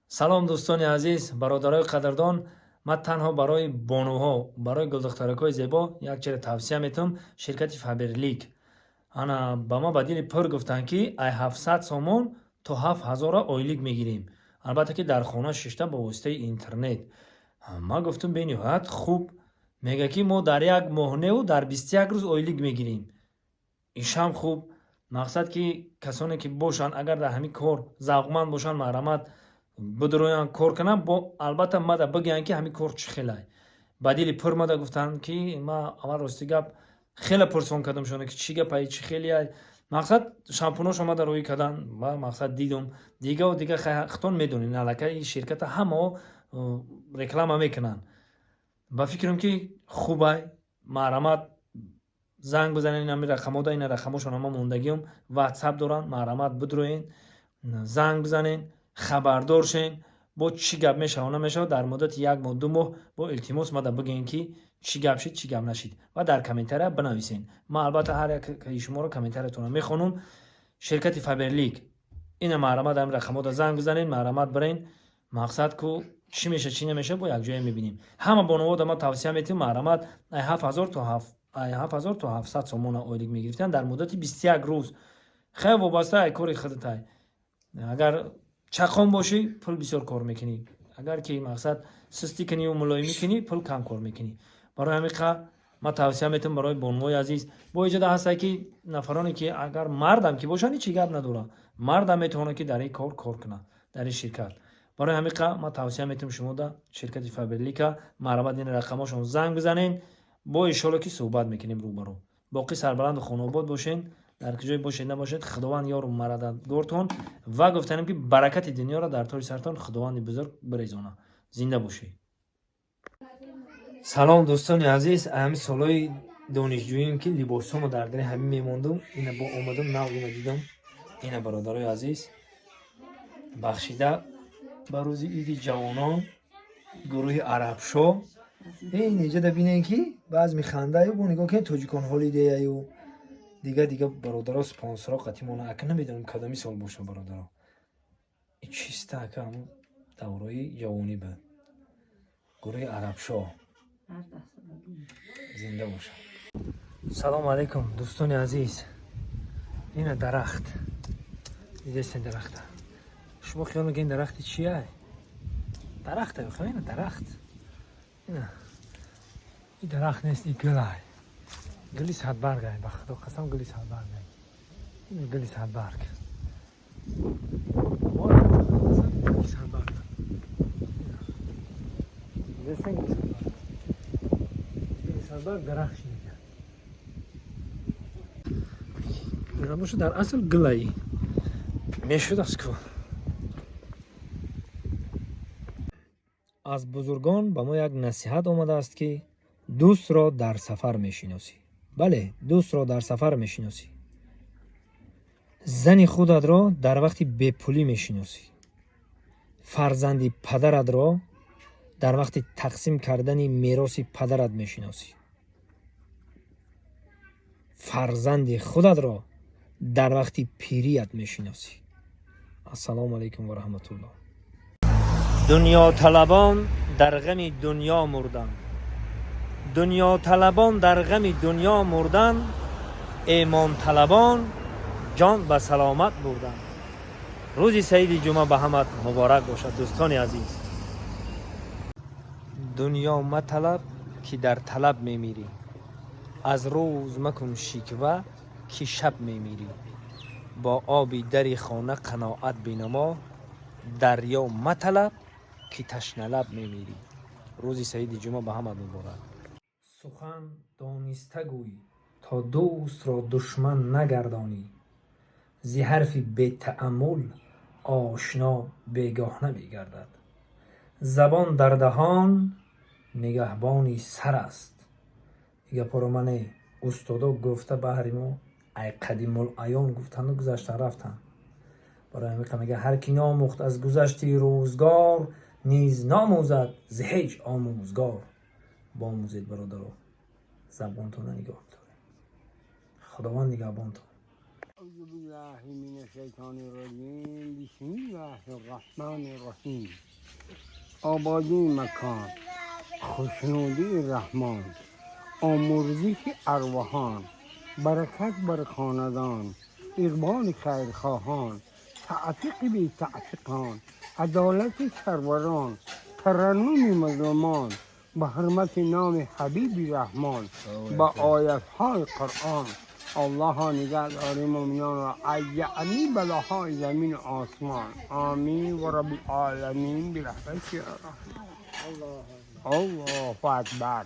салом дӯстони азиз, бародарои қадрдон. ман танҳо барои бонуҳо, барои гулдухтаракҳои зебо як чизе тавсия метавам. Ширкати Faberlic ана ба ма ба дили пур гуфтанд ки ай 700 сомон то 7000 ойлик мегирем. Албатта ки дар хона шишта бо воситаи интернет. Ман гуфтам бениҳоят хуб. Мега ки мо дар як моҳнеу дар 21 рӯз ойлик мегирем. ишам хуб. мақсад ки касоне ки бошанд, агар дар ҳамин кор завқманд бошанд, маҳрамат бидроян кор канам, бо албатта мада бигӯянд ки ҳамин кор чӣ хелай. Ба дили пур мада гуфтанд ки ма аввал рости гап хеле пурсон кардам шона ки чӣ гапай, чӣ хелияй. Мақсад шампуношо мада рӯй кардан ва мақсад дидум дигаву дига хитон медонед аллакай ширката ҳамао реклама мекунанд. ба фикрам ки хубай, маҳрамат занг бизанен, ин ҳамин рақамода, ин рақамошона ма мондагиам, ватсап доранд, маҳрамат бидроен, занг бизанен, хабардор шен, бо чӣ гап мешава намешава, дар муддати 1 моҳ 2 моҳ бо илтимос мада бигӯен ки чӣ гап шид, чӣ гап нашид ва дар комментария бинависен. Ман албатта ҳар яки шуморо комментариятонро мехонам. Ширкати Faberlic ина маҳрамат ҳамин рақамода занг бизанен, маҳрамат бирен. мақсад ку чӣ меша чӣ намеша бо якҷоя мебинем. ҳама бонувода ма тавсия метиҳам маҳрамат ай 7000 то 700 сомона ойлик мегирифтанд дар муддати 21 рӯз. хеле вобаста ай кори худатай. агар чақон бошӣ, пул бисёр кор мекунӣ. агар ки мақсад сустӣ куниву мулоимӣ кунӣ, пул кам кор мекунӣ. барои ҳамин қа ма тавсия метавам барои бонувои азиз. бо иҷода ҳастае ки нафароне ки агар мардам ки бошанд, ҳеҷ гап надорад. мардам метавонад ки дар ин кор кунад, дар ин ширкат. барои ҳамин қа ма тавсия метавам шумода ширкати Faberlic маҳрамат ин рақамошон занг бизанен, бо иншоалло ки суҳбат мекунем рӯбаро. боқӣ сарбаланду хонобод бошен. дар куҷое бошед набошед, худованд ёру марададгортон ва гуфтанем ки баракати дунёро дар тоҷи сартон худованди бузург бирезона. зинда бошед. салом дӯстони азиз, ҳамин солҳои донишҷӯием ки либосҳомо дар дили ҳамин мемондум, ина бо омадам нав ина дидам. ина бародарои азиз бахшида ба рӯзи иди ҷавонон гурӯҳи арабшо. неҷада бинен ки баъз механдаю бо нигоҳ кен тоҷикон ҳолидеяю дига бародаро спонсоро қатимона ака намедонам кадоми сол боша бародаро. чиста ака ҳамун давраи ҷавонӣ буд. гурӯҳи арабшо зинда боша. салому алайкум дӯстони азиз. ина дарахт дидестен дарахта. шумо хиёл мекунед дарахти чияй? дарахта ёхе, ина дарахт. ина ин дарахт нест, ин гулай. гули садбаргай, ба худо қасам гули садбаргай. ин гули садбарг. гули садбарг. дидестен гули садбарг. гули садбарг дарахт мегӯяд. мебоша дар асл гулай мешудааст ку. аз бузургон ба мо як насиҳат омадааст ки дӯстро дар сафар мешиносӣ. бале, дӯстро дар сафар мешиносӣ. зани худатро дар вақти бепулӣ мешиносӣ. фарзанди падаратро дар вақти тақсим кардани мероси падарат мешиносӣ. фарзанди худатро дар вақти пирият мешиносӣ. ассалому алайкум ва раҳматуллоҳ. дунёталабон дар ғами дунё мурданд. дунёталабон дар ғами дунё мурданд. эмонталабон ҷон ба саломат бурданд. рӯзи саиди ҷумъа ба ҳамат муборак бошад дӯстони азиз. дунё маталаб ки дар талаб мемирӣ. аз рӯз макун шиква ки шаб мемирӣ. бо оби дари хона қаноат бинамо. дарё маталаб ки ташналаб мемирӣ. рӯзи саиди ҷумъа ба ҳамат муборак. сухан дониста гӯй то дӯстро душман нагардонӣ. зи ҳарфи бетааммул ошно бегоҳ намегардад. забон дар даҳон нигаҳбони сар аст. гапоро мане устодо гуфта баҳри мо ай қадимулаён гуфтанду гузаштан рафтанд. барои ҳамин қа мега ҳар ки номӯхт аз гузашти рӯзгор низ номӯзад з ҳеҷ омӯзгор. бомӯзед бародаро, забонтона нигоҳ доред. худованд нигаҳбонтон. بالله من الشیطان الرجیم. بسم الله الرحمن الرحیم. آبادی مکان، خوشنودی رحمان، آمرزش ارواحان، برکت بر خاندان، اقبال خیرخواهان، تعفیق بی تعفیقان، عدالت سروران، ترنم مظلومان، به حرمت نام حبیب رحمان، با آیت‌های قرآن. الله نگهدار مومنان را از یعنی بلاهای زمین و آسمان. آمین و رب العالمین برحمتک یا رحمان. الله اکبر.